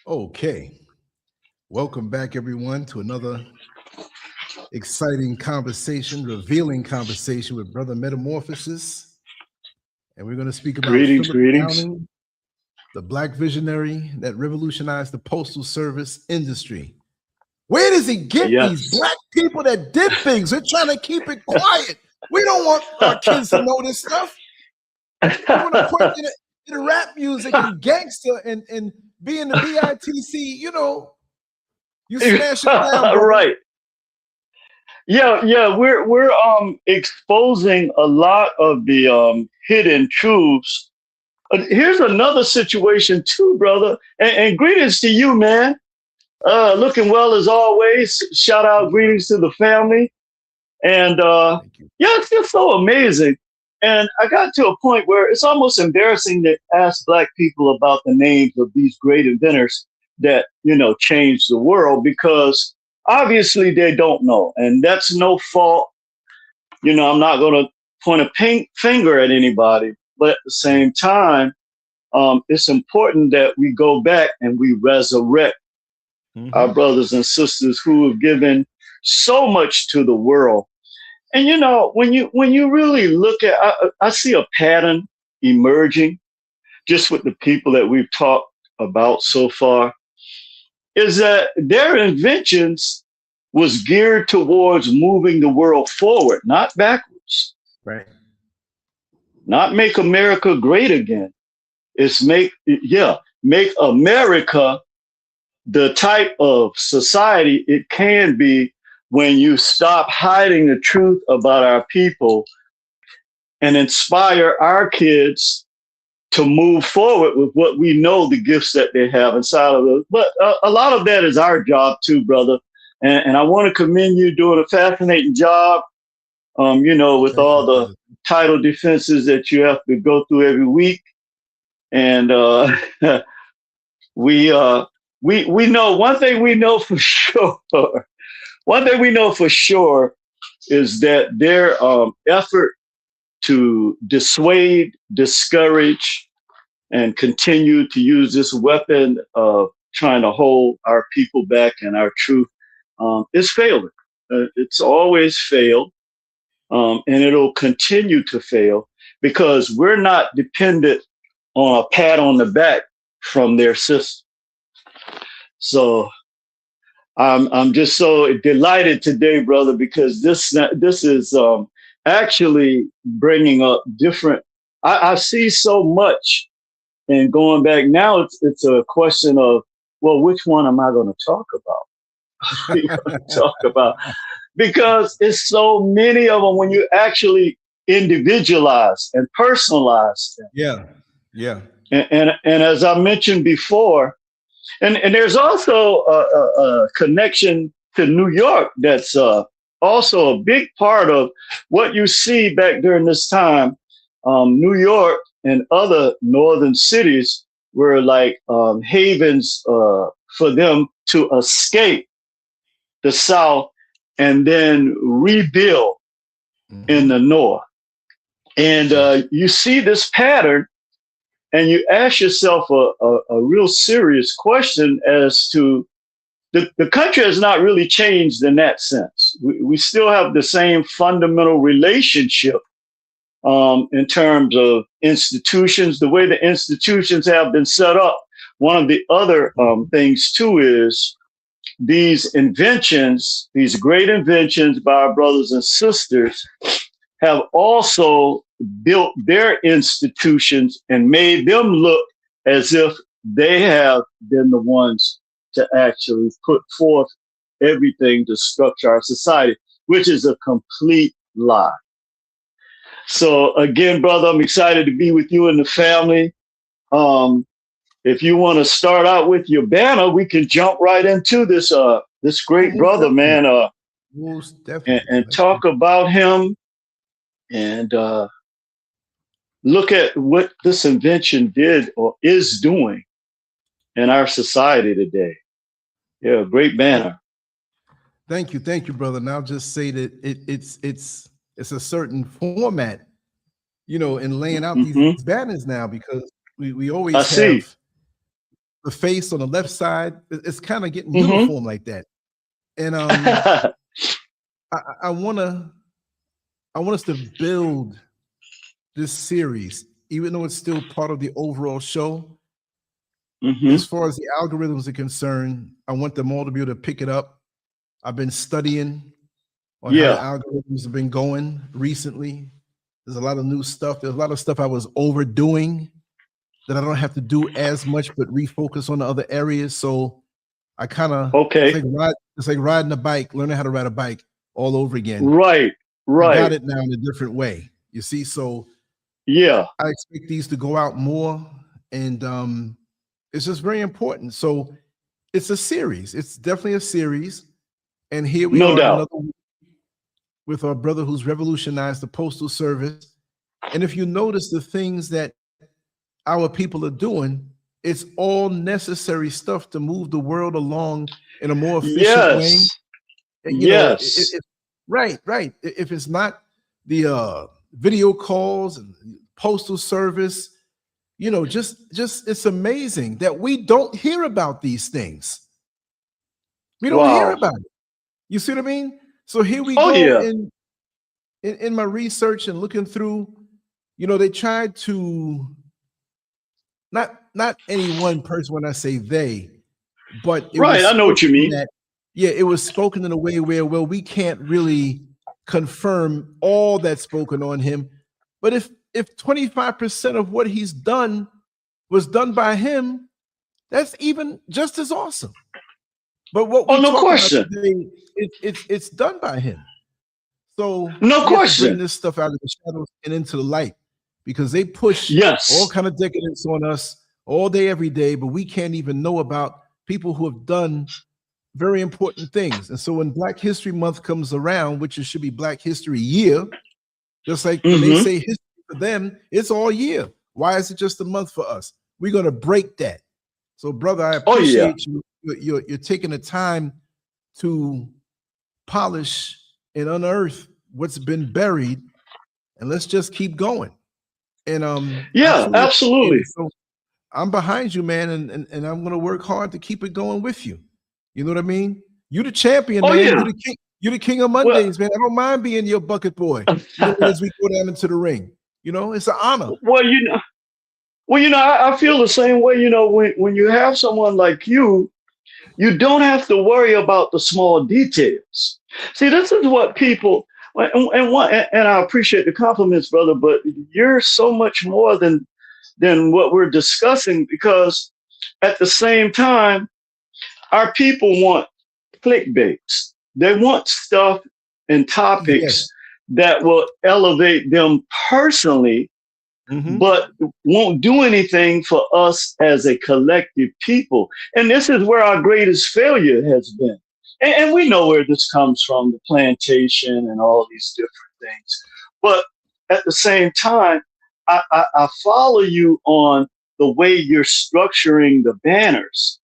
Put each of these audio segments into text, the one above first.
Okay, welcome back everyone to another exciting conversation, revealing conversation with Brother Metamorphosis. And we're going to speak about Greetings, Phillip greetings. Downing, the Black visionary that revolutionized the Postal Service industry. Where does he get these Yes. Black people that did things? They're trying to keep it quiet. We don't want our kids to know this stuff. We want to put in the rap music and gangster and be in the BITC, you smash it down, brother. Right. Yeah. We're exposing a lot of the hidden truths. Here's another situation too, brother. And greetings to you, man. Looking well as always. Shout out, greetings to the family. And yeah, it's just so amazing. And I got to a point where it's almost embarrassing to ask Black people about the names of these great inventors that, changed the world, because obviously they don't know. And that's no fault. I'm not going to point a finger at anybody. But at the same time, it's important that we go back and we resurrect our brothers and sisters who have given so much to the world. And when you really look at, I see a pattern emerging just with the people that we've talked about so far, is that their inventions was geared towards moving the world forward, not backwards. Right. Not make America great again. It's make America the type of society it can be when you stop hiding the truth about our people and inspire our kids to move forward with what we know, the gifts that they have inside of us. But a lot of that is our job too, brother. And I want to commend you doing a fascinating job, with all the title defenses that you have to go through every week. And we know one thing we know for sure. One thing we know for sure is that their effort to dissuade, discourage, and continue to use this weapon of trying to hold our people back and our truth is failing. It's always failed, and it'll continue to fail because we're not dependent on a pat on the back from their system. So I'm just so delighted today, brother, because this is actually bringing up different. I see so much, and going back now, it's a question of, well, which one am I going to talk about? Because it's so many of them when you actually individualize and personalize them. Yeah. And as I mentioned before. And there's also a connection to New York that's also a big part of what you see back during this time. New York and other northern cities were like havens for them to escape the South and then rebuild in the North. And you see this pattern. And you ask yourself a real serious question as to the country has not really changed in that sense. We still have the same fundamental relationship in terms of institutions, the way the institutions have been set up. One of the other things too is these inventions, these great inventions by our brothers and sisters have also built their institutions and made them look as if they have been the ones to actually put forth everything to structure our society, which is a complete lie. So again, brother, I'm excited to be with you and the family. If you want to start out with your banner, we can jump right into this this great brother, man, and talk about him and look at what this invention did or is doing in our society today. Yeah, great banner. Thank you, brother. And I'll just say that it's a certain format, in laying out these banners now, because we always have the face on the left side. It's kind of getting Mhm. uniform like that. And I want us to build this series, even though it's still part of the overall show. Mhm. As far as the algorithms are concerned, I want them all to be able to pick it up. I've been studying on how the Yeah. algorithms have been going recently. There's a lot of new stuff. There's a lot of stuff I was overdoing that I don't have to do as much, but refocus on the other areas. So I kind of Okay. it's like riding a bike, learning how to ride a bike all over again. Right. I got Right. it now in a different way. You see, so Yeah. I expect these to go out more, and it's just very important. So it's a series. It's definitely a series. And here we No are doubt. another week with our brother who's revolutionized the Postal Service. And if you notice the things that our people are doing, it's all necessary stuff to move the world along in a more efficient way. Yes. You know, Yes. right. If it's not the video calls and postal service, you know, just it's amazing that we don't hear about these things. We don't hear Wow. about it. You see what I mean? So here we Oh go yeah. in my research and looking through, you know, they tried to not any one person when I say they, but it Right. was I know what you spoken mean. that, yeah, it was spoken in a way where, well, we can't really confirm all that's spoken on him. But if 25% of what he's done was done by him, that's even just as awesome. But what Oh, we no talk about question. today, it's done by him. So No we have to bring question. this stuff out of the shadows and into the light, because they push all Yes. kind of decadence on us all day, every day, but we can't even know about people who have done very important things. And so when Black History Month comes around, which it should be Black History Year, just like when they Mhm. say history for them, it's all year. Why is it just a month for us? We're going to break that. So, brother, I Oh yeah. appreciate you. You're taking the time to polish and unearth what's been buried, and let's just keep going. And I Yeah. truly appreciate Absolutely. it. So I'm behind you, man, and I'm gonna work hard to keep it going with you. You know what I mean? You the champion, Oh man. yeah. You the king of Well. Mondays, man. I don't mind being your bucket boy. You know, as we go down into the ring. You know, it's an honor. Well, I feel the same way. You know, when you have someone like you don't have to worry about the small details. See, this is what people and I appreciate the compliments, brother, but you're so much more than what we're discussing, because at the same time, our people want clickbaits. They want stuff and topics Yes. that will elevate them personally, Mhm. but won't do anything for us as a collective people. And this is where our greatest failure has been. And we know where this comes from, the plantation and all these different things. But at the same time, I follow you on the way you're structuring the banners.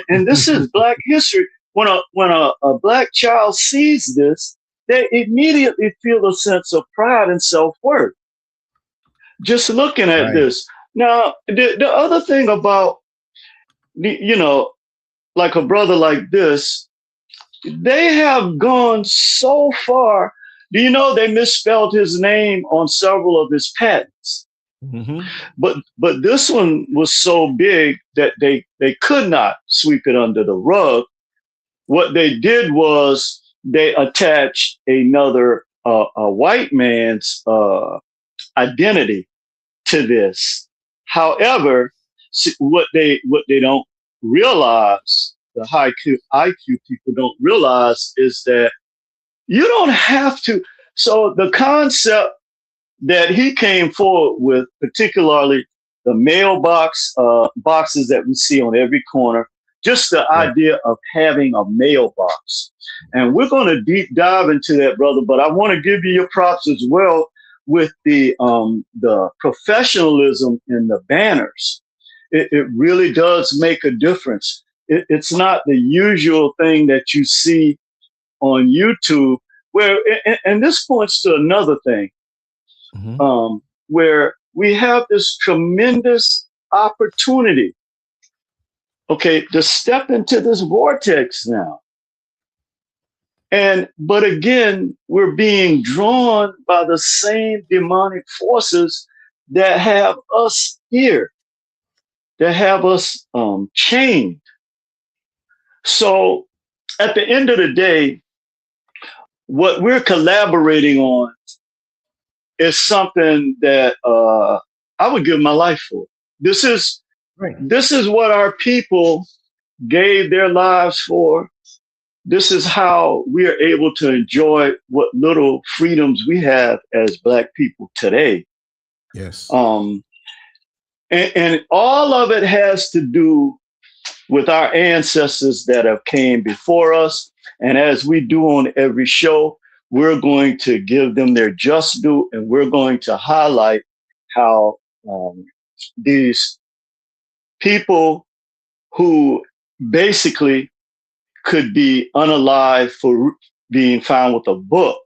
And this is Black history. When a Black child sees this, they immediately feel a sense of pride and self-worth just looking at Right. this. Now, the other thing about, you know, like a brother like this, they have gone so far. Do you know they misspelled his name on several of his patents? Mhm. But this one was so big that they could not sweep it under the rug. What they did was they attached another a white man's identity to this. However, what they don't realize, the high IQ people don't realize, is that you don't have to. So the concept that he came forward with, particularly the mailbox boxes that we see on every corner, just the Right. idea of having a mailbox. And we're going to deep dive into that, brother. But I want to give you your props as well with the professionalism in the banners. It really does make a difference. It's not the usual thing that you see on YouTube, where, and this points to another thing, Mhm. where we have this tremendous opportunity, okay, to step into this vortex now. But again, we're being drawn by the same demonic forces that have us here, that have us chained. So at the end of the day, what we're collaborating on is something that I would give my life for. This is what our people gave their lives for. This is how we are able to enjoy what little freedoms we have as Black people today. Yes. And all of it has to do with our ancestors that have came before us. And as we do on every show, we're going to give them their just due, and we're going to highlight how these people who basically could be unalive for being found with a book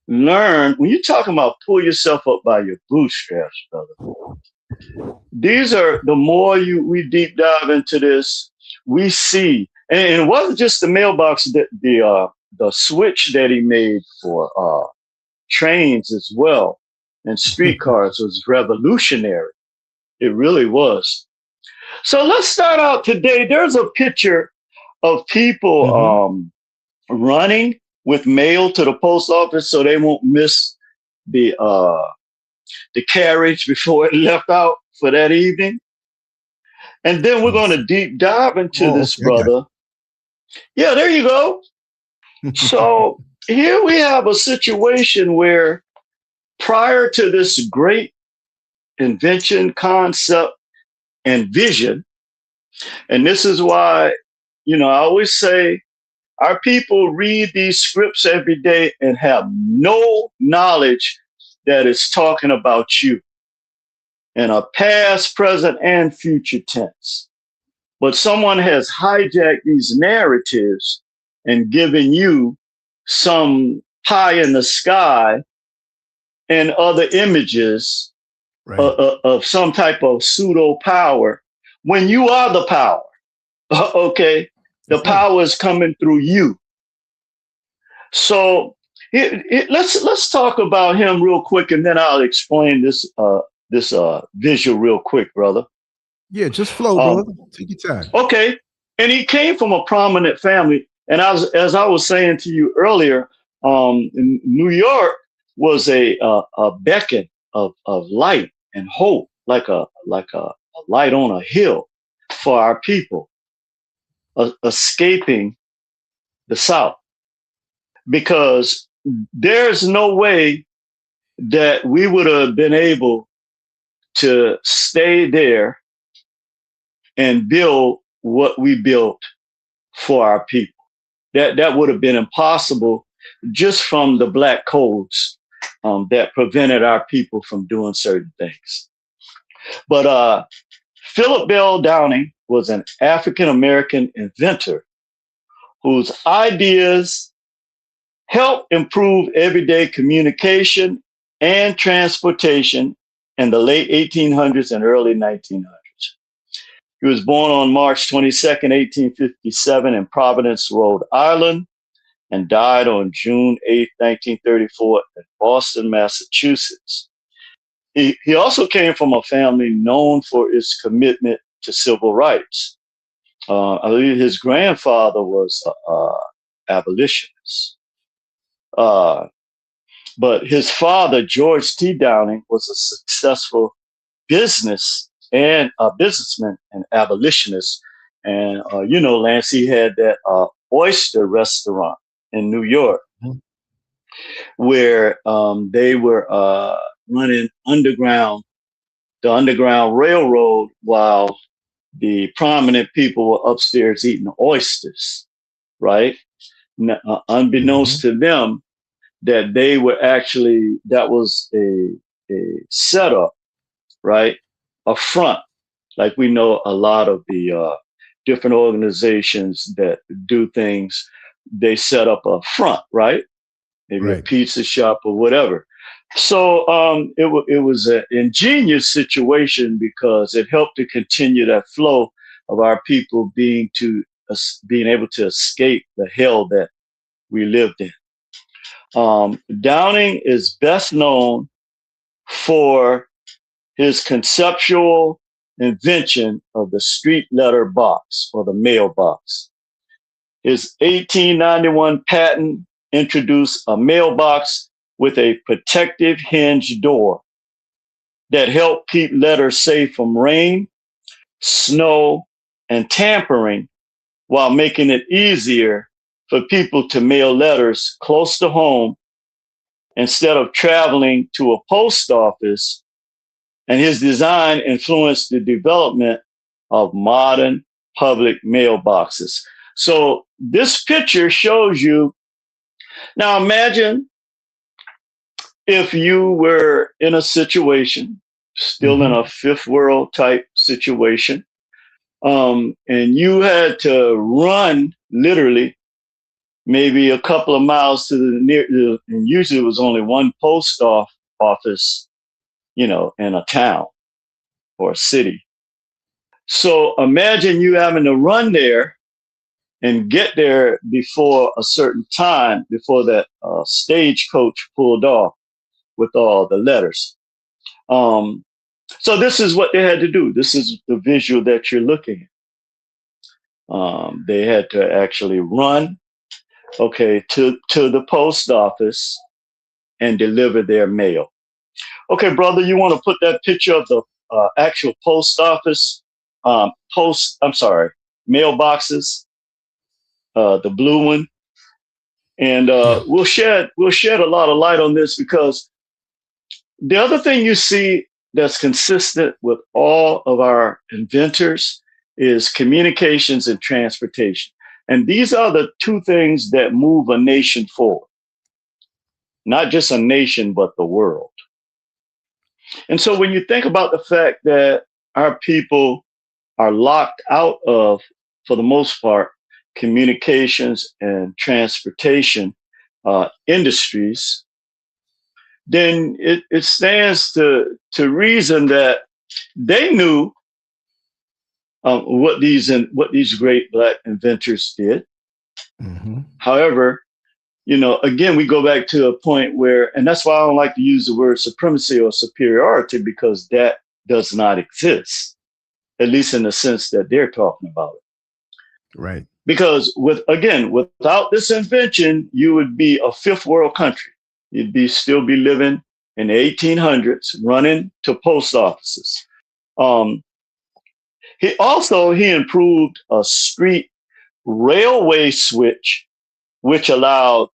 learn. When you're talking about pull yourself up by your bootstraps, brother, these are the more we deep dive into this, we see, and it wasn't just the mailbox, that the switch that he made for trains as well and streetcars was revolutionary. It really was. So let's start out today. There's a picture of people running with mail to the post office so they won't miss the carriage before it left out for that evening. And then we're going to deep dive into this, brother. Yeah, there you go. So here we have a situation where prior to this great invention, concept, and vision, and this is why, I always say our people read these scripts every day and have no knowledge that it's talking about you in a past, present, and future tense. But someone has hijacked these narratives and given you some pie in the sky and other images of some type of pseudo power when you are the power. Okay, the power is coming through you. So let's talk about him real quick, and then I'll explain this visual real quick, brother. Yeah, just flow, brother. Take your time. Okay, and he came from a prominent family, and as I was saying to you earlier, New York was a beacon of light and hope, like a light on a hill for our people escaping the South, because there's no way that we would have been able to stay there and build what we built for our people. That would have been impossible just from the Black codes that prevented our people from doing certain things. But Phillip Bell Downing was an African-American inventor whose ideas helped improve everyday communication and transportation in the late 1800s and early 1900s. He was born on March 22nd, 1857 in Providence, Rhode Island, and died on June 8th, 1934 in Boston, Massachusetts. He also came from a family known for its commitment to civil rights. I believe his grandfather was abolitionist. But his father, George T. Downing, was a successful businessman and abolitionist. And, Lance, he had that oyster restaurant in New York, where they were running the Underground Railroad, while the prominent people were upstairs eating oysters, right? Unbeknownst to them, that they were actually, that was a setup, right? A front. Like we know a lot of the different organizations that do things, they set up a front, right? Maybe a pizza shop or whatever. So it was an ingenious situation because it helped to continue that flow of our people being able to escape the hell that we lived in. Downing is best known for his conceptual invention of the street letter box or the mailbox. His 1891 patent introduced a mailbox with a protective hinge door that helped keep letters safe from rain, snow, and tampering, while making it easier for people to mail letters close to home instead of traveling to a post office. And his design influenced the development of modern public mailboxes. So this picture shows you. Now imagine if you were in a situation, still in a fifth world type situation, and you had to run literally maybe a couple of miles to the and usually it was only one post office, in a town or a city. So imagine you having to run there and get there before a certain time, before that stagecoach pulled off with all the letters. So this is what they had to do. This is the visual that you're looking at. They had to actually run, to the post office and deliver their mail. Okay, brother, you want to put that picture of the actual post office, mailboxes, the blue one, and we'll shed a lot of light on this, because the other thing you see that's consistent with all of our inventors is communications and transportation. And these are the two things that move a nation forward. Not just a nation, but the world. And so when you think about the fact that our people are locked out of, for the most part, communications and transportation industries, then it stands to reason that they knew what these great Black inventors did. However, again, we go back to a point where, and that's why I don't like to use the word supremacy or superiority, because that does not exist, at least in the sense that they're talking about it. Right. Because without this invention, you would be a fifth world country. You'd still be living in the 1800s, running to post offices. He improved a street railway switch, which allowed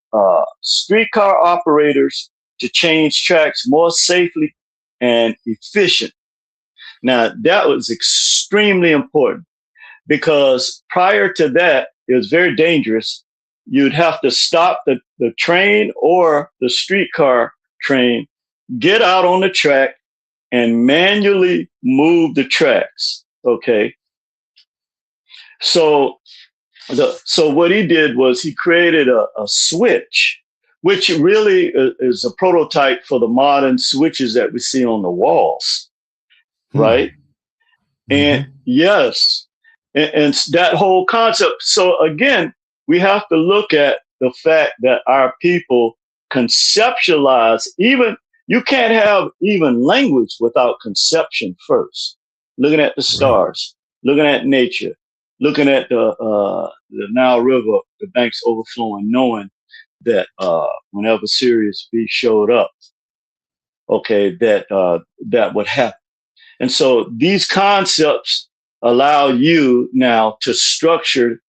streetcar operators to change tracks more safely and efficient. Now, that was extremely important, because prior to that, it was very dangerous. You'd have to stop the train or the streetcar train, get out on the track, and manually move the tracks. Okay. So what he did was he created a switch, which really is a prototype for the modern switches that we see on the walls, right? And yes, and that whole concept. So again, we have to look at the fact that our people conceptualize. Even you can't have even language without conception first. Looking at the stars, looking at nature, looking at the Nile River, the banks overflowing, knowing that whenever Sirius B showed up, that would happen. And so these concepts allow you now to structure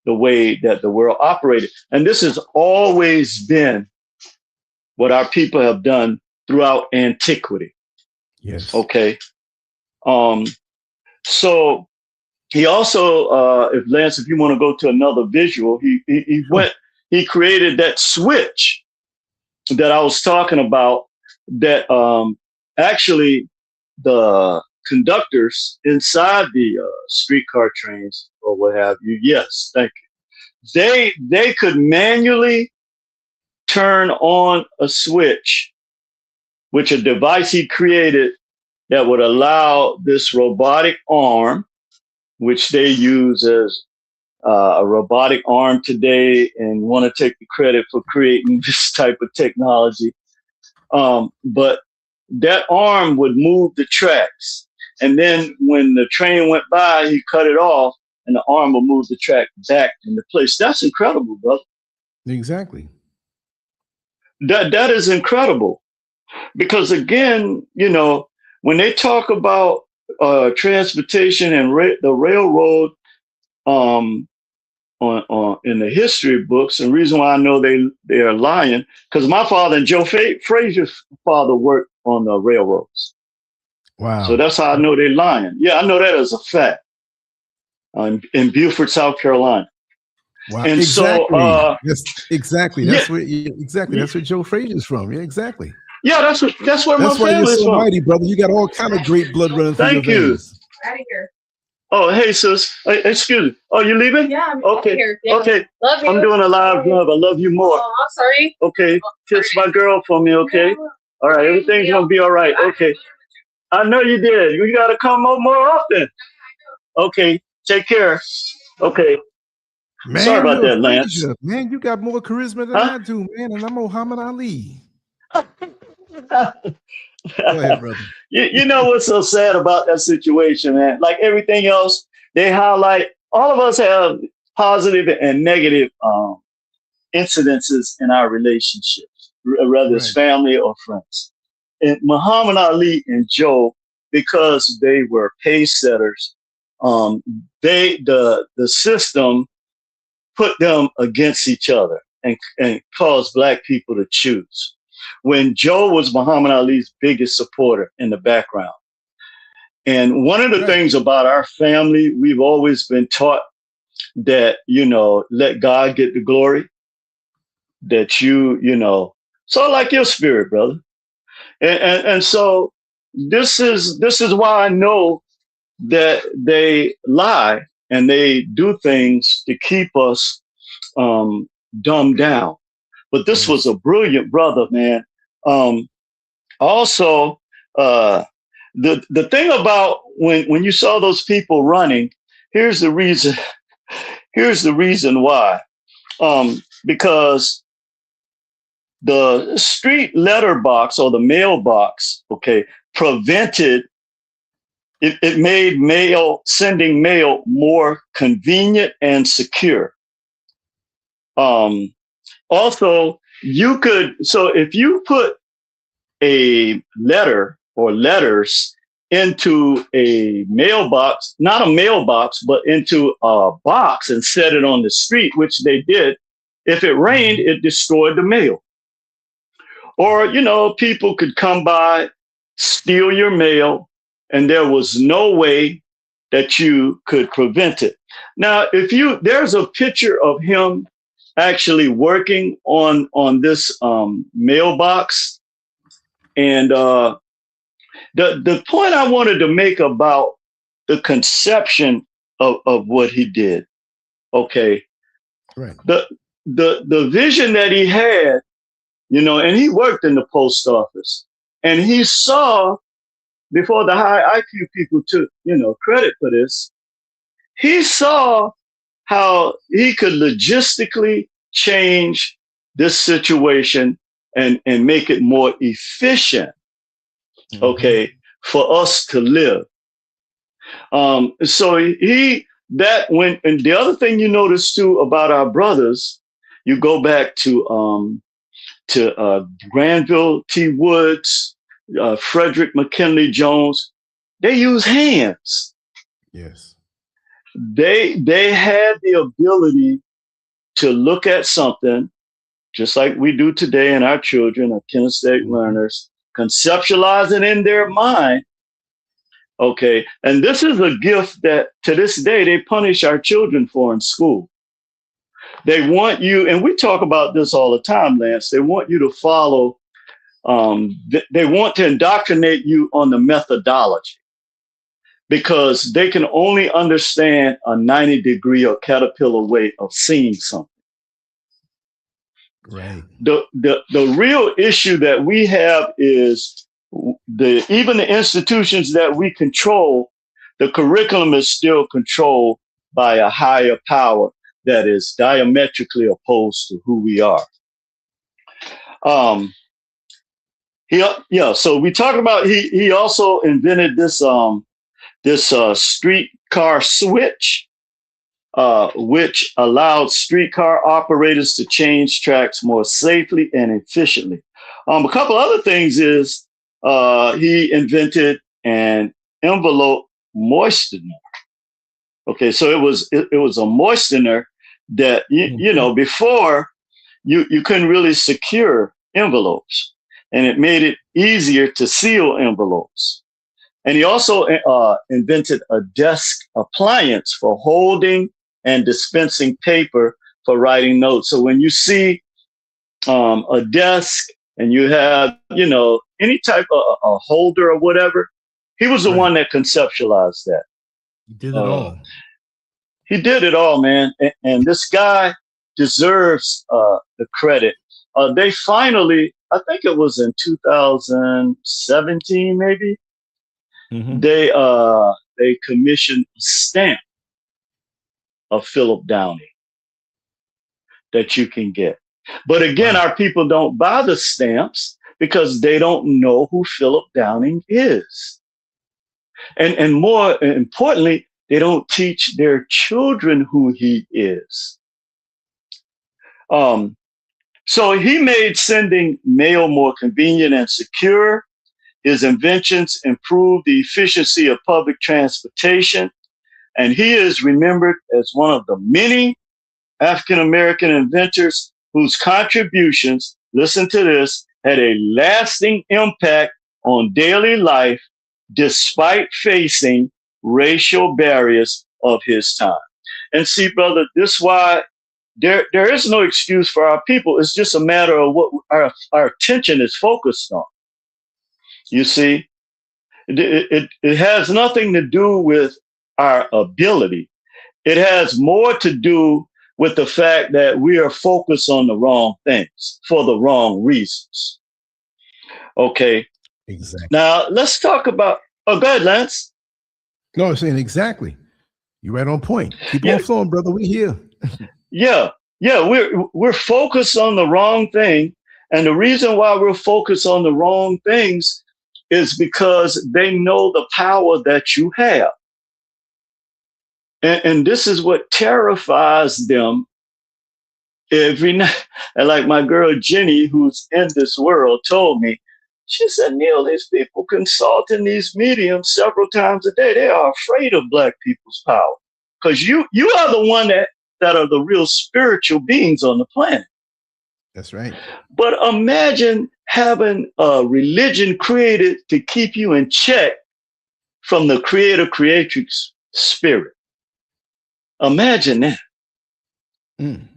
the way that the world operated. And this has always been what our people have done throughout antiquity. Yes. Okay. So he also, if you want to go to another visual, he created that switch that I was talking about, that actually the conductors inside the streetcar trains or what have you, yes, thank you, they could manually turn on a switch, which a device he created that would allow this robotic arm which they use as a robotic arm today, and want to take the credit for creating this type of technology. But that arm would move the tracks. And then when the train went by, he cut it off and the arm would move the track back into place. That's incredible, brother. Exactly. That is incredible. Because again, you know, when they talk about transportation and the railroad in the history books, and the reason why I know they are lying, because my father and Joe Frazier's father worked on the railroads. Wow. So that's how I know they're lying. Yeah, I know that as a fact. In Beaufort, South Carolina. Wow. And exactly. so exactly. That's where that's where Joe Frazier's from. Yeah, exactly. Yeah, that's where my why you're family's so from. mighty, brother. You got all kind of great blood running through your veins. Out of here. Oh, hey, sis. Excuse me. Oh, you leaving? Yeah, I'm okay. Here. Yeah. Okay. Love you. I'm doing a live vlog. I love you more. Oh, sorry. Okay. Kiss my girl for me, okay? No. All right. Everything's going to be all right. Okay. I know you did. You got to come over more often. Okay. Take care. Okay. Man, sorry about that, Lance. Man, you got more charisma than I do, man. And I'm Muhammad Ali. Go ahead, brother. You know what's so sad about that situation, man? Like everything else, they highlight, all of us have positive and negative incidences in our relationships, whether it's family or friends. And Muhammad Ali and Joe, because they were pace setters, the system put them against each other and caused Black people to choose. When Joe was Muhammad Ali's biggest supporter in the background. And one of the things about our family, we've always been taught that, you know, let God get the glory, that you know, so like your spirit, brother. And so this is why I know that they lie and they do things to keep us dumbed down. But this was a brilliant brother, man. Also, the thing about when you saw those people running, here's the reason. Here's the reason why. Because the street letterbox or the mailbox, okay, prevented it made sending mail more convenient and secure. Also, you could, so if you put a letter or letters into a mailbox, not a mailbox, but into a box and set it on the street, which they did, if it rained, it destroyed the mail. Or, you know, people could come by, steal your mail, and there was no way that you could prevent it. Now, there's a picture of him actually working on this mailbox. And the point I wanted to make about the conception of what he did, okay, right. The vision that he had, you know, and he worked in the post office, and he saw, before the high IQ people took, you know, credit for this, he saw how he could logistically change this situation and make it more efficient, okay, for us to live. So and the other thing you notice too about our brothers, you go back to Granville T. Woods, Frederick McKinley Jones, they use hands. Yes. They had the ability to look at something, just like we do today, and our children are kinesthetic learners, conceptualize it in their mind. Okay. And this is a gift that to this day they punish our children for in school. They want you, and we talk about this all the time, Lance, they want you to follow, they want to indoctrinate you on the methodology, because they can only understand a 90-degree or caterpillar way of seeing something. Right. The real issue that we have is even the institutions that we control, the curriculum is still controlled by a higher power that is diametrically opposed to who we are. So we talked about he also invented this streetcar switch, which allowed streetcar operators to change tracks more safely and efficiently. A couple other things is he invented an envelope moistener. Okay, so it was a moistener that you know, before you couldn't really secure envelopes, and it made it easier to seal envelopes. And he also invented a desk appliance for holding and dispensing paper for writing notes. So when you see a desk and you have, you know, any type of a holder or whatever, he was the one that conceptualized that. He did it all. He did it all, man. And this guy deserves the credit. They finally, I think it was in 2017, maybe, they commissioned a stamp of Phillip Downing that you can get. But again, our people don't buy the stamps because they don't know who Phillip Downing is. And more importantly, they don't teach their children who he is. So he made sending mail more convenient and secure. His inventions improved the efficiency of public transportation. And he is remembered as one of the many African-American inventors whose contributions, listen to this, had a lasting impact on daily life despite facing racial barriers of his time. And see, brother, this is why there is no excuse for our people. It's just a matter of what our attention is focused on. You see, it has nothing to do with our ability. It has more to do with the fact that we are focused on the wrong things for the wrong reasons. Okay. Exactly. Now let's talk about, oh, go ahead, Lance. No, I'm saying exactly. You're right on point. Keep on flowing, brother. We here. Yeah. We're focused on the wrong thing. And the reason why we're focused on the wrong things is because they know the power that you have. And this is what terrifies them every night. And like my girl Jenny, who's in this world, told me, she said, Neil, these people consulting these mediums several times a day. They are afraid of Black people's power because you are the one that are the real spiritual beings on the planet. That's right. But imagine having a religion created to keep you in check from the creator-creatrix spirit. Imagine that.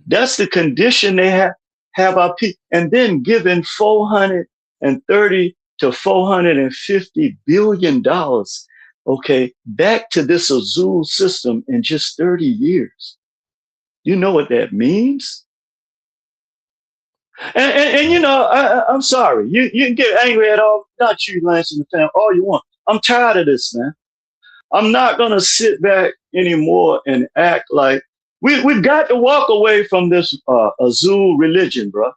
That's the condition they have our people. And then giving $430 to $450 billion, okay, back to this Azul system in just 30 years. You know what that means? And you know, I'm sorry. You can get angry at all, not you, Lance, and the family, all you want. I'm tired of this, man. I'm not going to sit back anymore and act like we've got to walk away from this Azul religion, bro.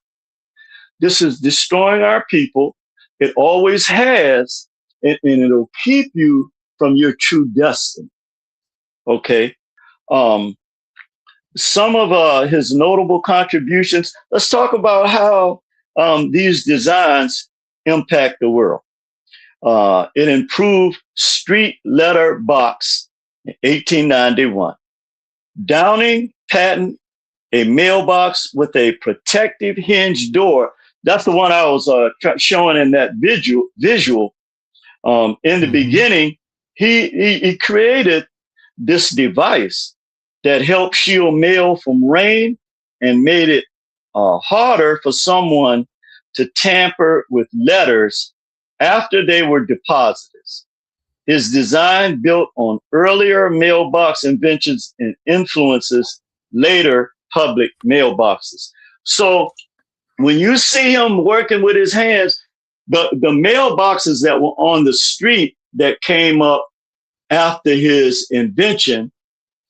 This is destroying our people. It always has, and it'll keep you from your true destiny. Okay. Some of his notable contributions, let's talk about how these designs impact the world. It improved street letter box in 1891. Downing patented a mailbox with a protective hinge door. That's the one I was showing in that visual. In the beginning, he created this device that helped shield mail from rain and made it harder for someone to tamper with letters after they were deposited. His design built on earlier mailbox inventions and influences later public mailboxes. So when you see him working with his hands, the mailboxes that were on the street that came up after his invention,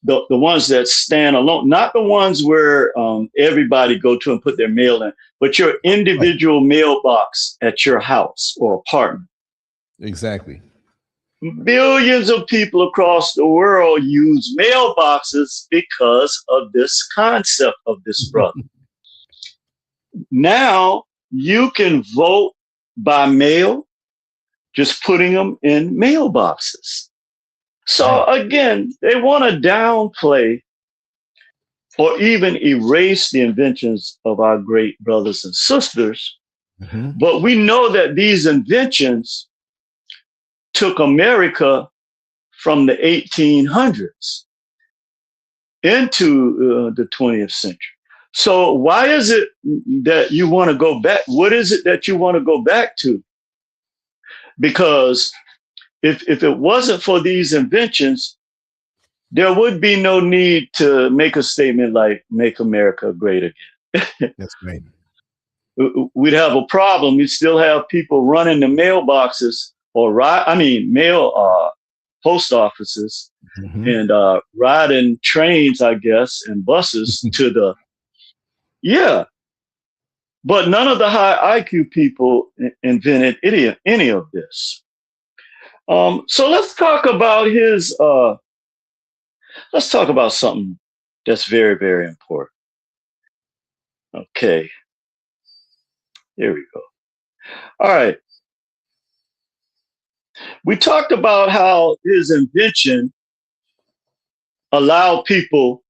the ones that stand alone, not the ones where everybody go to and put their mail in, but your individual mailbox at your house or apartment. Exactly. Billions of people across the world use mailboxes because of this concept of this brother. Now you can vote by mail, just putting them in mailboxes. So again, they want to downplay or even erase the inventions of our great brothers and sisters. But we know that these inventions took America from the 1800s into the 20th century. So why is it that you want to go back? What is it that you want to go back to? Because if it wasn't for these inventions, there would be no need to make a statement like "Make America Great Again." That's right. We'd have a problem. You'd still have people running the mailboxes or post offices and riding trains, I guess, and buses to the, But none of the high IQ people invented any of this. So let's talk about let's talk about something that's very, very important. Okay. Here we go. All right. We talked about how his invention allowed people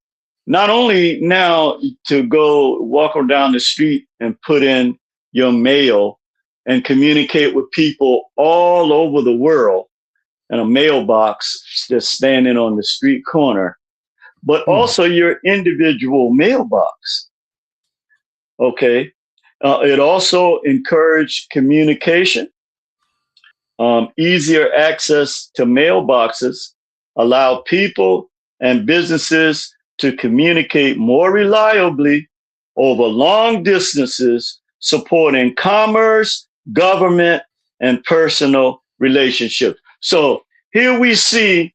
not only now to go walk down the street and put in your mail and communicate with people all over the world in a mailbox that's standing on the street corner, but also your individual mailbox. Okay. It also encouraged communication, easier access to mailboxes, allow people and businesses to communicate more reliably over long distances, supporting commerce, government, and personal relationships. So here we see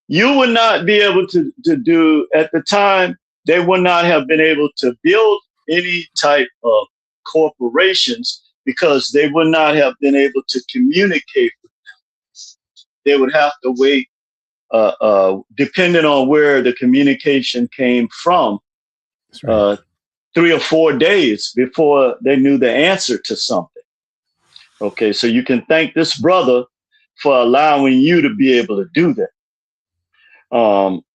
you would not be able to do, at the time, they would not have been able to build any type of corporations because they would not have been able to communicate with them. They would have to wait, depending on where the communication came from, 3 or 4 days before they knew the answer to something. Okay, so you can thank this brother for allowing you to be able to do that.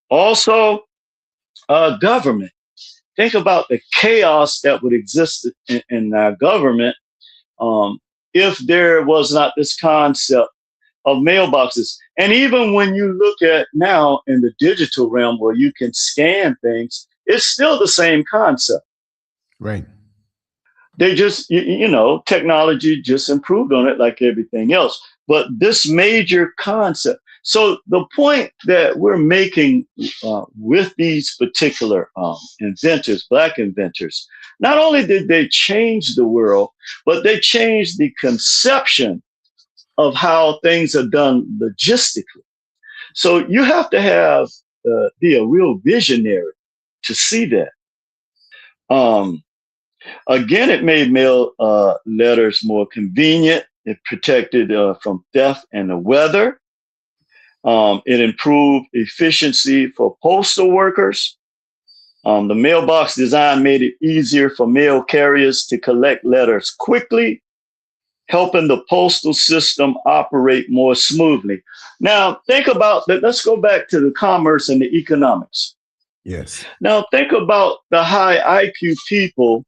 Also, government. Think about the chaos that would exist in our government if there was not this concept of mailboxes. And even when you look at now in the digital realm where you can scan things, it's still the same concept. Right. They just, technology just improved on it like everything else. But this major concept. So the point that we're making with these particular inventors, Black inventors, not only did they change the world, but they changed the conception of how things are done logistically. So you have to be a real visionary to see that. Again, it made mail letters more convenient. It protected from theft and the weather. It improved efficiency for postal workers. The mailbox design made it easier for mail carriers to collect letters quickly, helping the postal system operate more smoothly. Now, think about that. Let's go back to the commerce and the economics. Yes. Now, think about the high IQ people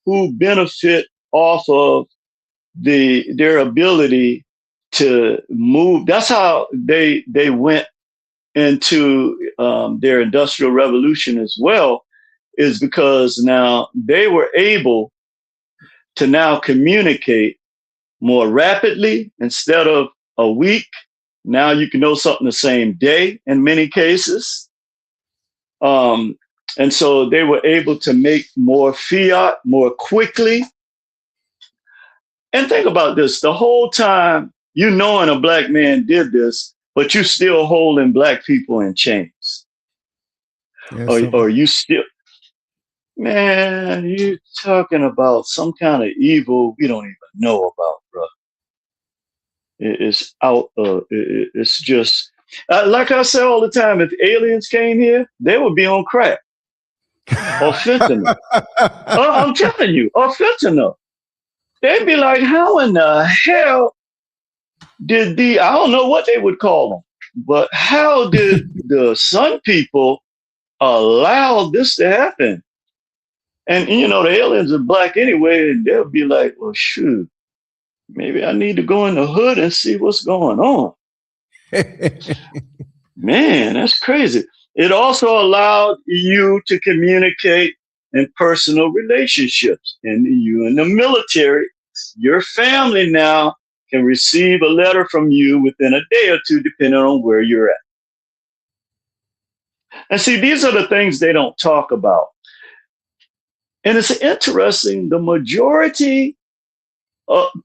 who benefit off of their ability to move. That's how they went into their industrial revolution as well, is because now they were able to now communicate more rapidly. Instead of a week, now you can know something the same day in many cases. And so they were able to make more fiat more quickly. And think about this, the whole time, knowing a Black man did this, but you still holding black people in chains. Yeah, Or you still, man, you talking about some kind of evil we don't even know about, bro. It's out. It's just like I say all the time. If aliens came here, they would be on crack or fentanyl. I'm telling you, or fentanyl. They'd be like, how in the hell did I don't know what they would call them, but how did the Sun people allow this to happen? And you know, the aliens are black anyway, and they'll be like, well, shoot, maybe I need to go in the hood and see what's going on. Man, that's crazy. It also allowed you to communicate in personal relationships. And you in the military, your family now can receive a letter from you within a day or two, depending on where you're at. And see, these are the things they don't talk about. And it's interesting, the majority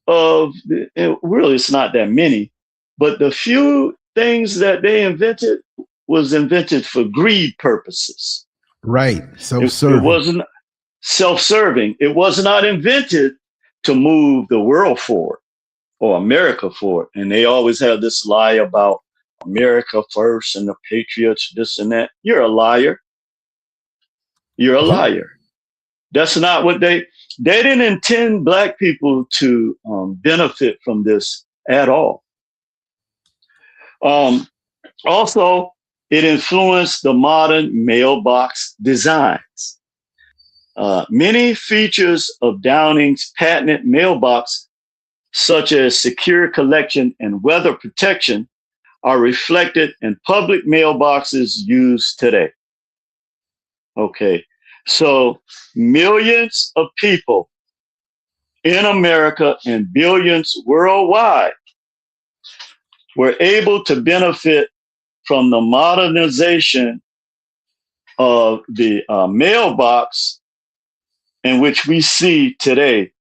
really, it's not that many, but the few things that they invented was invented for greed purposes. Right. Self-serving. It wasn't self-serving. It was not invented to move the world forward or America forward. And they always have this lie about America first and the patriots, this and that. You're a liar. You're a liar. That's not what they didn't intend black people to benefit from this at all. Also, it influenced the modern mailbox designs. Many features of Downing's patented mailbox, such as secure collection and weather protection, are reflected in public mailboxes used today. Okay, so millions of people in America and billions worldwide were able to benefit from the modernization of the mailbox in which we see today.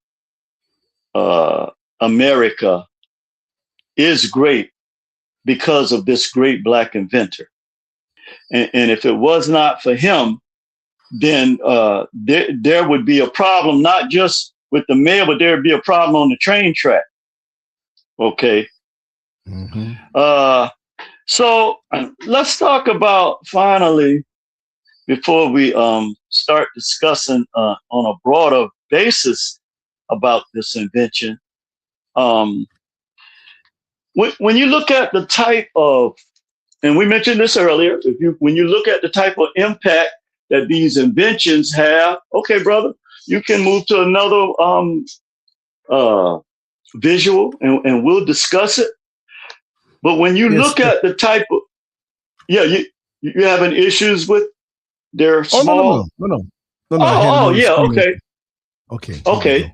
America is great because of this great black inventor. And if it was not for him, then there would be a problem, not just with the mail, but there would be a problem on the train track. Okay. Mm-hmm. So let's talk about, finally, before we start discussing on a broader basis about this invention. When you look at the type of, and we mentioned this earlier, when you look at the type of impact that these inventions have, okay, brother, you can move to another visual and we'll discuss it. But when you look at the type of, you having issues with their small? No. Okay.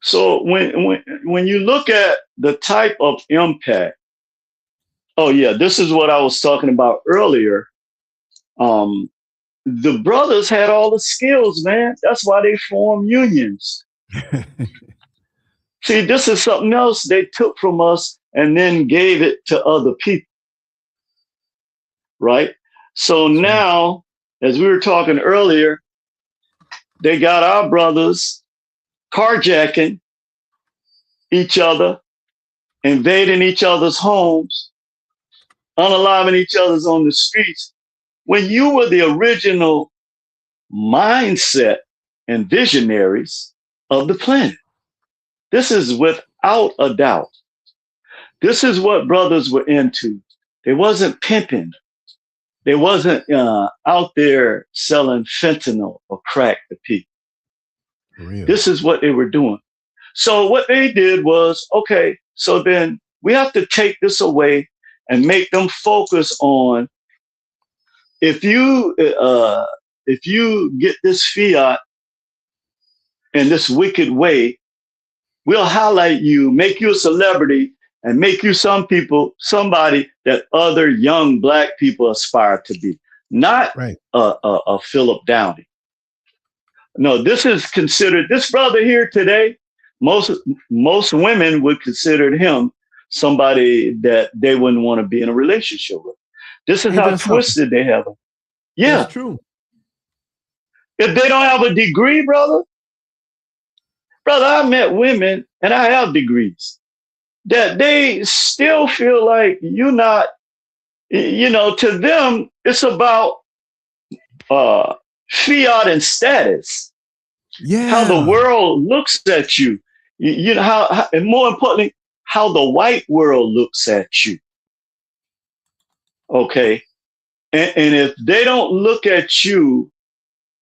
So when you look at the type of impact, this is what I was talking about earlier. The brothers had all the skills, man. That's why they formed unions. See, this is something else they took from us and then gave it to other people. Right? So now, as we were talking earlier, they got our brothers carjacking each other, invading each other's homes, unaliving each other's on the streets. When you were the original mindset and visionaries of the planet. This is without a doubt. This is what brothers were into. They wasn't pimping. They wasn't out there selling fentanyl or crack to people. Really? This is what they were doing. So what they did was, okay, so then we have to take this away and make them focus on, if you get this fiat in this wicked way, we'll highlight you, make you a celebrity, and make you somebody that other young black people aspire to be. Not a Phillip Downing. No, this is considered, this brother here today, most women would consider him somebody that they wouldn't want to be in a relationship with. This is Ain't how that something? twisted they have it. Yeah. That's true. If they don't have a degree, brother, I met women, and I have degrees, that they still feel like you're not, to them, it's about fiat and status. Yeah. How the world looks at you. You know, how, and more importantly, how the white world looks at you. Okay. And if they don't look at you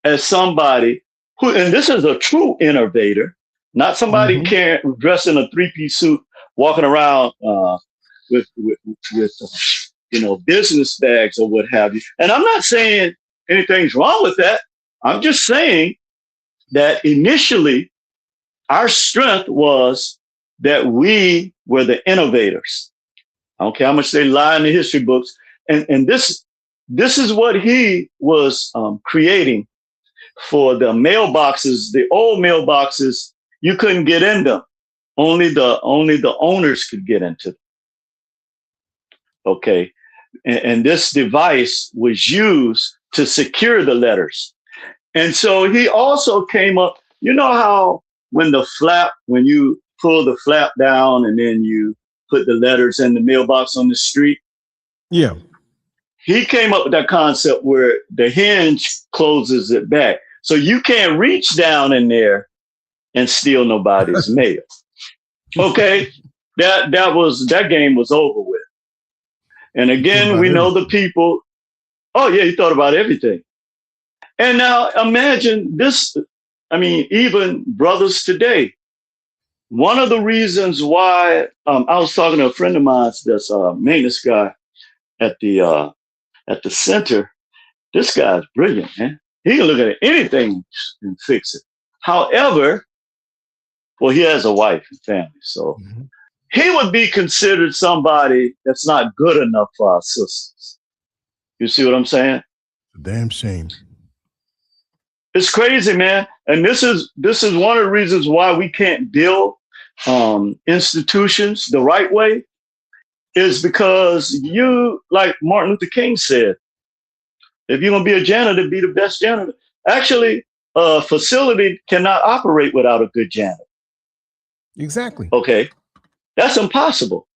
as somebody who, and this is a true innovator, not somebody dressed in a three-piece suit, walking around with business bags or what have you. And I'm not saying anything's wrong with that. I'm just saying that initially our strength was that we were the innovators. I don't care how much they lie in the history books. And this is what he was creating for the mailboxes. The old mailboxes, you couldn't get in them. Only the owners could get into them. Okay. And this device was used to secure the letters. And so he also came up, you know how when you pull the flap down and then you put the letters in the mailbox on the street? Yeah. He came up with that concept where the hinge closes it back. So you can't reach down in there and steal nobody's mail. Okay. That game was over with. And again, we know the people. Oh yeah, he thought about everything. And now imagine this. I mean, even brothers today. One of the reasons why I was talking to a friend of mine, that's a maintenance guy at the center. This guy's brilliant, man. He can look at anything and fix it. However, well, he has a wife and family, so he would be considered somebody that's not good enough for our sisters. You see what I'm saying? Damn shame. It's crazy, man. And this is one of the reasons why we can't build institutions the right way, is because you, like Martin Luther King said, if you're going to be a janitor, be the best janitor. Actually, a facility cannot operate without a good janitor. Exactly. Okay. That's impossible.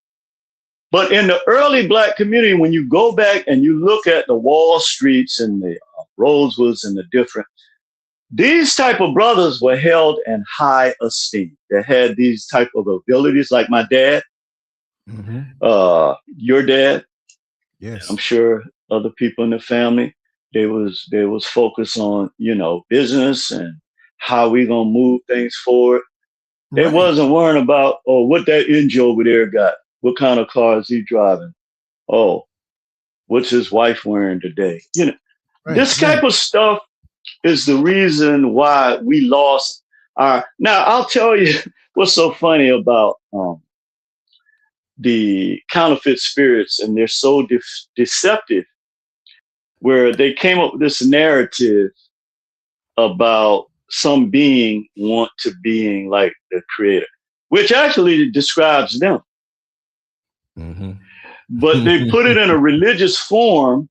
But in the early Black community, when you go back and you look at the Wall Streets and the Rosewoods and the different, these type of brothers were held in high esteem. They had these type of abilities, like my dad, your dad. Yes. I'm sure other people in the family, they was focused on, business and how we gonna move things forward. They wasn't worrying about, what that Injo over there got. What kind of car is he driving? Oh, what's his wife wearing today? This type of stuff is the reason why we lost our. Now, I'll tell you what's so funny about the counterfeit spirits, and they're so deceptive, where they came up with this narrative about some being want to being like the creator, which actually describes them. But they put it in a religious form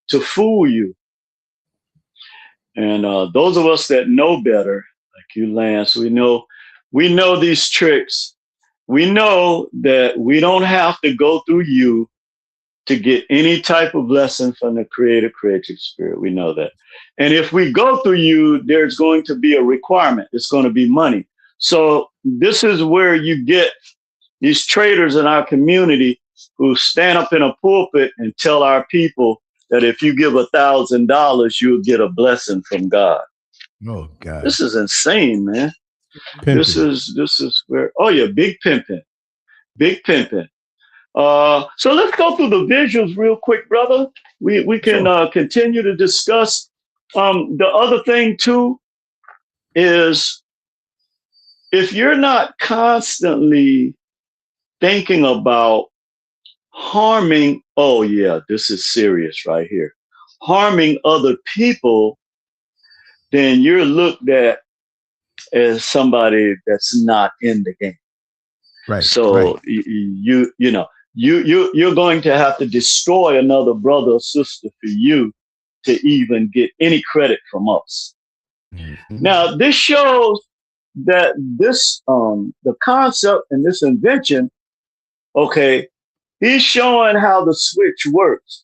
to fool you. And those of us that know better, like you, Lance, we know these tricks. We know that we don't have to go through you to get any type of blessing from the creative spirit. We know that. And if we go through you, there's going to be a requirement. It's going to be money. So this is where you get these traders in our community who stand up in a pulpit and tell our people that if you give $1,000, you'll get a blessing from God. Oh God. This is insane, man. Pimping. This is where, big pimping. Big pimping. So let's go through the visuals real quick, brother. We can continue to discuss. The other thing too is, if you're not constantly thinking about harming, this is serious right here, harming other people, then you're looked at as somebody that's not in the game. Right. So Right. you're going to have to destroy another brother or sister for you to even get any credit from us. Mhm. Now, this shows that this the concept and this invention, okay, he's showing how the switch works.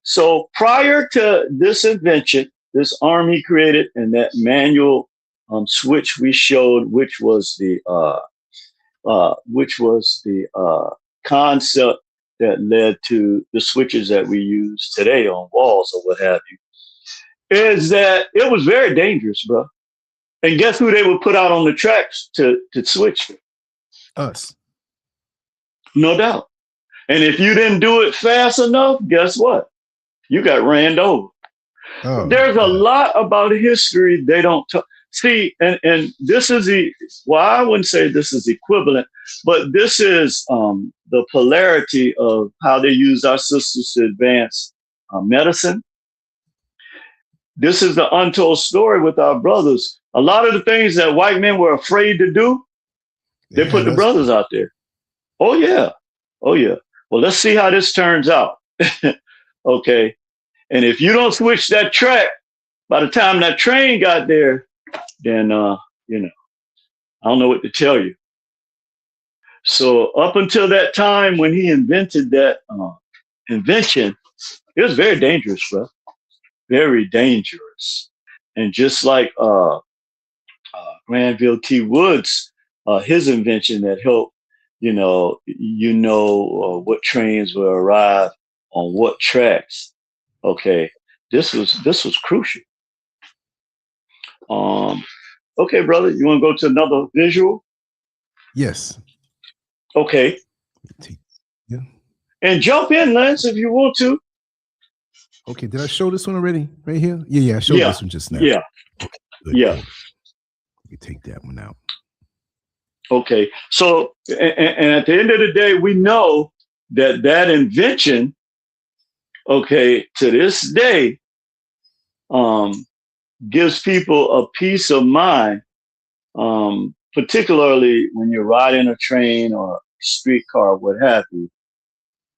So prior to this invention, this arm he created and that manual switch we showed, which was the concept that led to the switches that we use today on walls or what have you, is that it was very dangerous, bro. And guess who they would put out on the tracks to switch? Us. No doubt. And if you didn't do it fast enough, guess what? You got ran over. Oh, There's a God. lot about history they don't see, and this is I wouldn't say this is equivalent, but this is the polarity of how they use our sisters to advance medicine. This is the untold story with our brothers. A lot of the things that white men were afraid to do, they put the brothers out there. Oh yeah. Oh yeah. Well, let's see how this turns out. Okay. And if you don't switch that track, by the time that train got there, then I don't know what to tell you. So up until that time when he invented that invention, it was very dangerous, bro. Very dangerous. And just like Granville T. Woods, his invention that helped, what trains will arrive on what tracks. Okay, this was crucial. Okay, brother, you want to go to another visual? Yes. Okay. Yeah. And jump in, Lance, if you want to. Okay, did I show this one already? Right here? Yeah, I showed this one just now. Yeah. Okay, good, yeah. Good. You take that one out. Okay. So, and at the end of the day, we know that invention, okay, to this day, gives people a peace of mind, particularly when you're riding a train or a streetcar, what have you.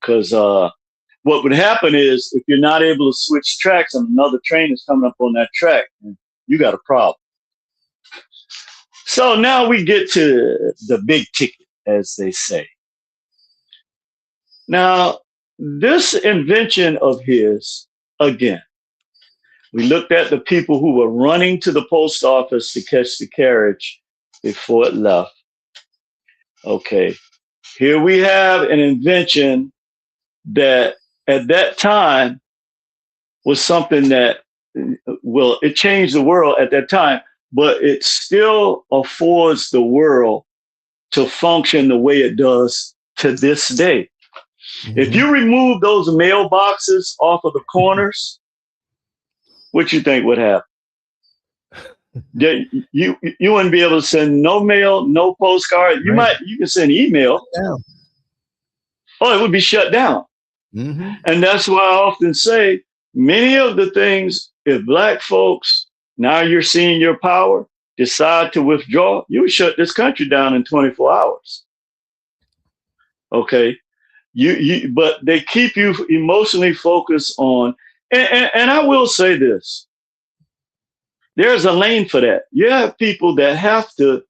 Because what would happen is if you're not able to switch tracks and another train is coming up on that track, you got a problem. So now we get to the big ticket, as they say. Now, this invention of his, again, we looked at the people who were running to the post office to catch the carriage before it left. Okay, here we have an invention that at that time was something that, well, it changed the world at that time, but it still affords the world to function the way it does to this day. Mm-hmm. If you remove those mailboxes off of the corners, what you think would happen? You wouldn't be able to send no mail, no postcard. You can send email. Oh, it would be shut down. Mm-hmm. And that's why I often say many of the things, if Black folks, now you're seeing your power, decide to withdraw, you would shut this country down in 24 hours. Okay. But they keep you emotionally focused on, and I will say this, there's a lane for that. You have people that have to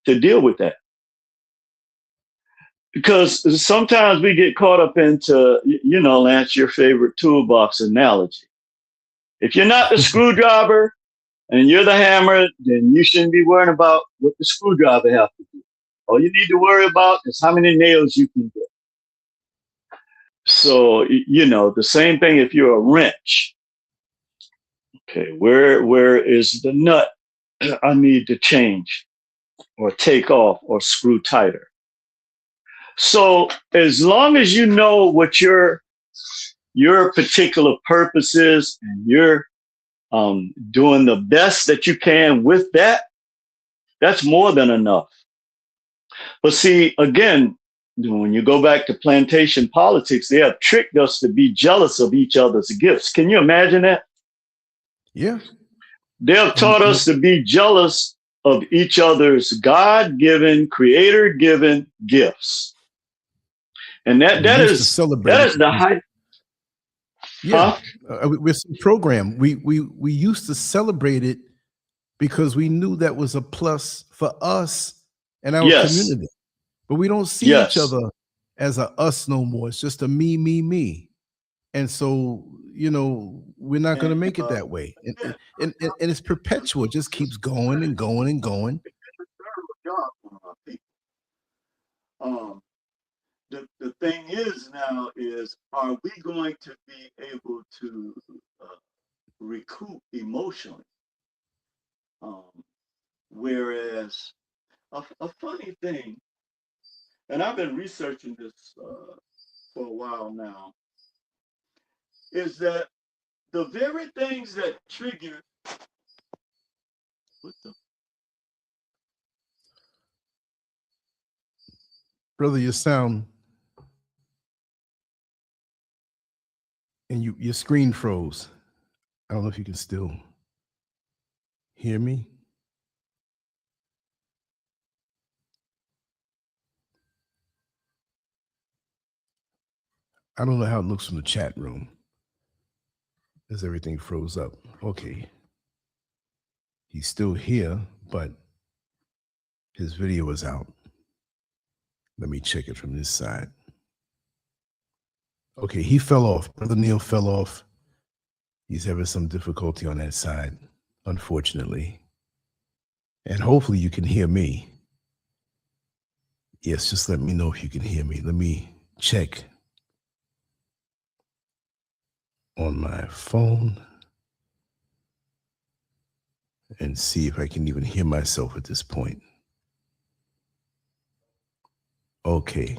deal with that. Because sometimes we get caught up into, Lance, your favorite toolbox analogy. If you're not the screwdriver and you're the hammer, then you shouldn't be worrying about what the screwdriver has to do. All you need to worry about is how many nails you can get. So, the same thing if you're a wrench. Okay, where is the nut I need to change or take off or screw tighter? So as long as you know what your particular purpose is and you're doing the best that you can with that, that's more than enough. But see, again, when you go back to plantation politics, they have tricked us to be jealous of each other's gifts. Can you imagine that? Yeah. They have taught us to be jealous of each other's God-given, creator-given gifts. And that used to is celebrate that it is the because, high. yeah, Huh? we're so programmed. We used to celebrate it because we knew that was a plus for us and our Yes. community. But we don't see each Yes. other as a us no more. It's just a me, me, me. And so, you know, we're not going to make it that way. And it's perpetual. It just keeps going and going and going. The thing is now is, are we going to be able to recoup emotionally? Whereas a funny thing, and I've been researching this for a while now, is that the very things that trigger what the Brother, your sound and your screen froze. I don't know if you can still hear me. I don't know how it looks from the chat room as everything froze up. Okay. He's still here, but his video is out. Let me check it from this side. Okay, he fell off. Brother Neil fell off. He's having some difficulty on that side, unfortunately. And hopefully you can hear me. Yes, just let me know if you can hear me. Let me check on my phone and see if I can even hear myself at this point. Okay.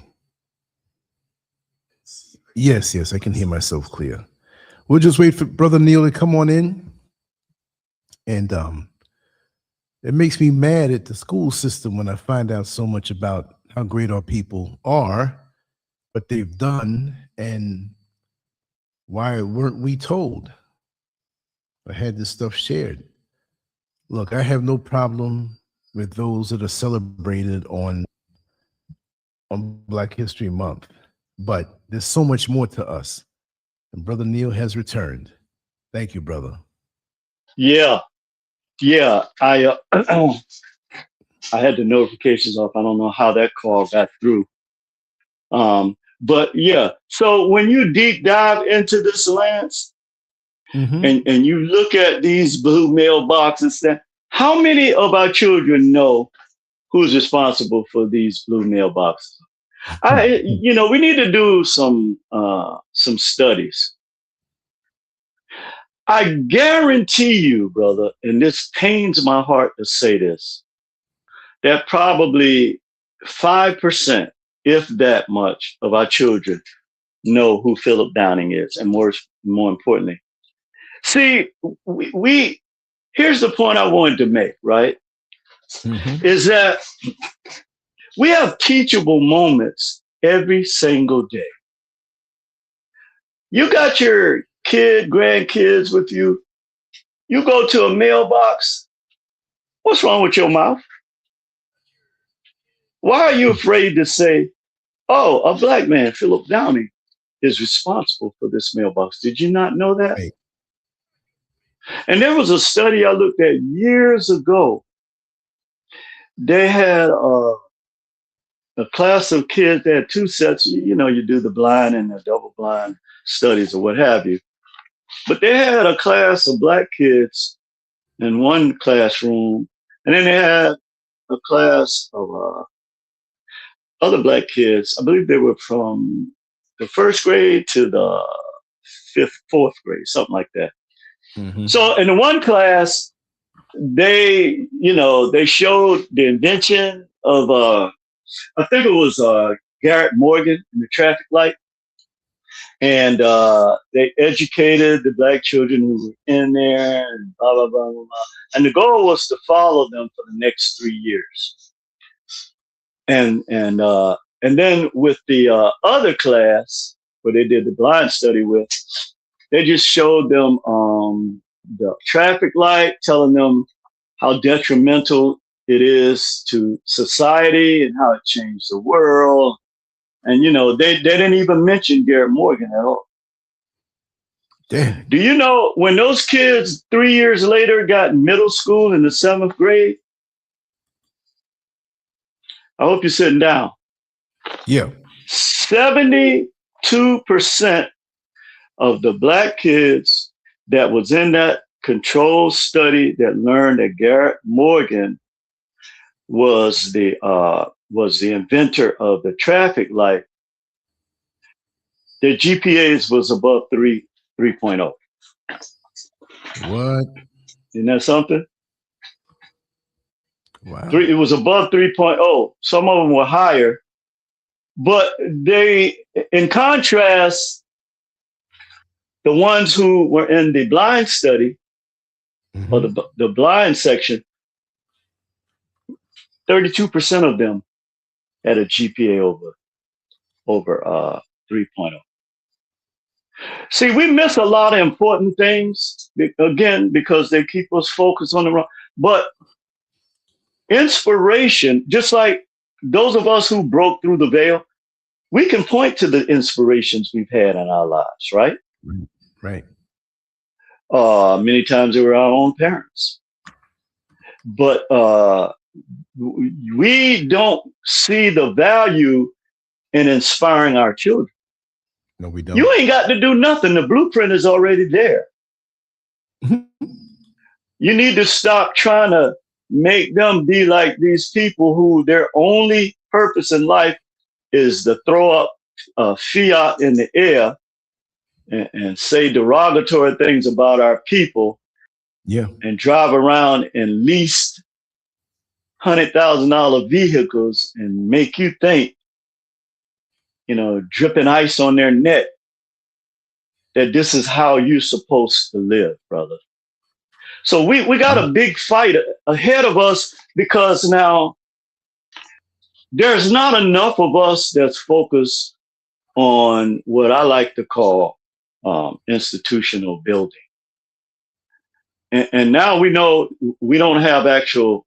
Yes, I can hear myself clear. We'll just wait for Brother Neil to come on in. And it makes me mad at the school system when I find out so much about how great our people are, what they've done, and why weren't we told? I had this stuff shared. Look, I have no problem with those that are celebrated on Black History Month, but there's so much more to us. And Brother Neil has returned. Thank you, brother. Yeah. I I had the notifications off. I don't know how that call got through. But yeah, so when you deep dive into this, Lance, and you look at these blue mailboxes, how many of our children know who's responsible for these blue mailboxes? We need to do some studies. I guarantee you, brother, and this pains my heart to say this, that probably 5%, if that much, of our children know who Phillip Downing is, and more importantly, see, we here's the point I wanted to make, right? Is that we have teachable moments every single day. You got your grandkids with you. You go to a mailbox. What's wrong with your mouth? Why are you afraid to say, oh, a Black man, Phillip Downing, is responsible for this mailbox? Did you not know that? Right. And there was a study I looked at years ago. They had a class of kids. They had two sets. You do the blind and the double blind studies or what have you. But they had a class of Black kids in one classroom, and then they had a class of other Black kids. I believe they were from the first grade to the fourth grade, something like that. So in the one class, they showed the invention of I think it was Garrett Morgan in the traffic light, and they educated the Black children who were in there, and blah blah blah blah blah. And the goal was to follow them for the next 3 years. And then with the other class where they did the blind study with, they just showed them the traffic light, telling them how detrimental it is to society and how it changed the world. And, they didn't even mention Garrett Morgan at all. Damn. Do you know when those kids 3 years later got middle school in the 7th grade? I hope you're sitting down. Yeah. 72% of the black kids that was in that controlled study that learned that Garrett Morgan was the inventor of the traffic light, their GPAs was above 3.0. What? Isn't that something? Wow. It was above 3.0. Some of them were higher, but in contrast, the ones who were in the blind study, or the blind section, 32% of them had a GPA over 3.0. See, we miss a lot of important things, again, because they keep us focused on the wrong. But inspiration, just like those of us who broke through the veil, we can point to the inspirations we've had in our lives, right? Right. Many times they were our own parents. But we don't see the value in inspiring our children. No, we don't. You ain't got to do nothing. The blueprint is already there. You need to stop trying to make them be like these people who their only purpose in life is to throw up fiat in the air and say derogatory things about our people. Yeah. And drive around in leased $100,000 vehicles and make you think, dripping ice on their neck, that this is how you're supposed to live, brother. So we got a big fight ahead of us, because now there's not enough of us that's focused on what I like to call institutional building. And now we know we don't have actual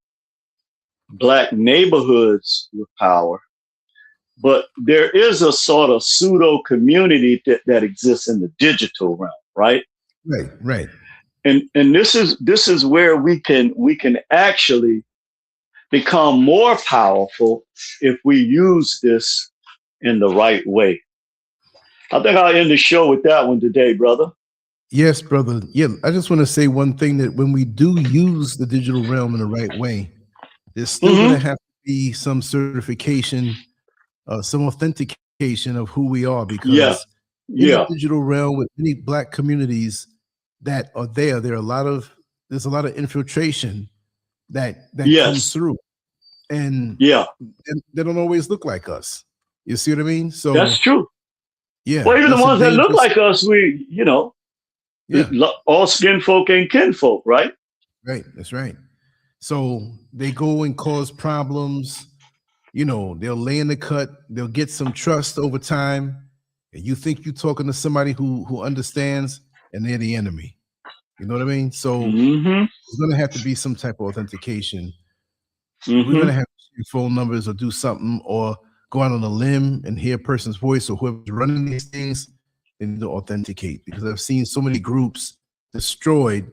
black neighborhoods with power, but there is a sort of pseudo community that exists in the digital realm, right? Right. And this is where we can actually become more powerful if we use this in the right way. I think I'll end the show with that one today, brother. Yes, brother. Yeah, I just want to say one thing, that when we do use the digital realm in the right way, there's still going to have to be some certification, some authentication of who we are, because in the digital realm, with many black communities that are there's a lot of infiltration that comes through, and they don't always look like us. You see what I mean? So that's true. Yeah. Well, even the ones that look like us, all skin folk ain't kin folk, right? Right. That's right. So they go and cause problems. They'll lay in the cut. They'll get some trust over time, and you think you're talking to somebody who understands, and they're the enemy. You know what I mean? So there's going to have to be some type of authentication. We're going to have to use phone numbers or do something, or go out on a limb and hear a person's voice, or whoever's running these things, and to authenticate. Because I've seen so many groups destroyed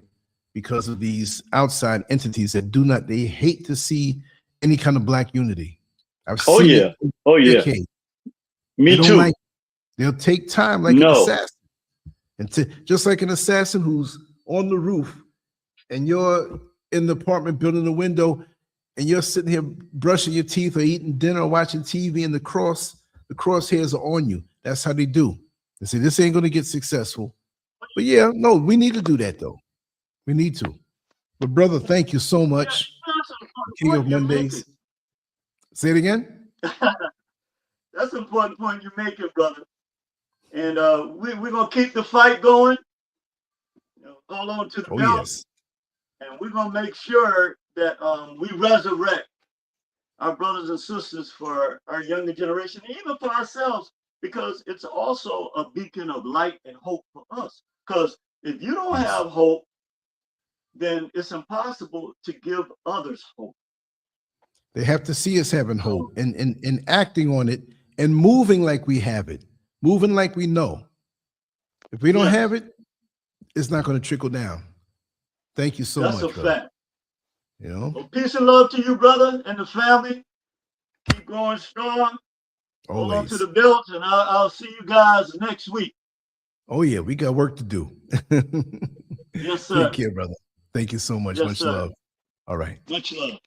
because of these outside entities that they hate to see any kind of black unity. I've seen it. Me too. They'll take time like an assassin. And just like an assassin who's on the roof, and you're in the apartment building the window, and you're sitting here brushing your teeth or eating dinner or watching TV, and the crosshairs are on you. That's how they do. They say, this ain't going to get successful. But yeah, no, we need to do that, though. We need to. But brother, thank you so much. King of Mondays. Say it again. That's an important point you're making, brother. And we're going to keep the fight going. Hold on to the belt. Yes. And we're going to make sure that we resurrect our brothers and sisters for our younger generation, and even for ourselves, because it's also a beacon of light and hope for us. Because if you don't have hope, then it's impossible to give others hope. They have to see us having hope and acting on it and moving like we have it, moving like we know. If we don't have it, it's not going to trickle down. Thank you so much. That's a brother. fact. You know, well, peace and love to you, brother, and the family. Keep going strong. Hold on to the belts, and I'll see you guys next week. Oh, yeah, we got work to do. Yes, sir. Take care, brother. Thank you so much. Yes, much sir. love. All right. Much love.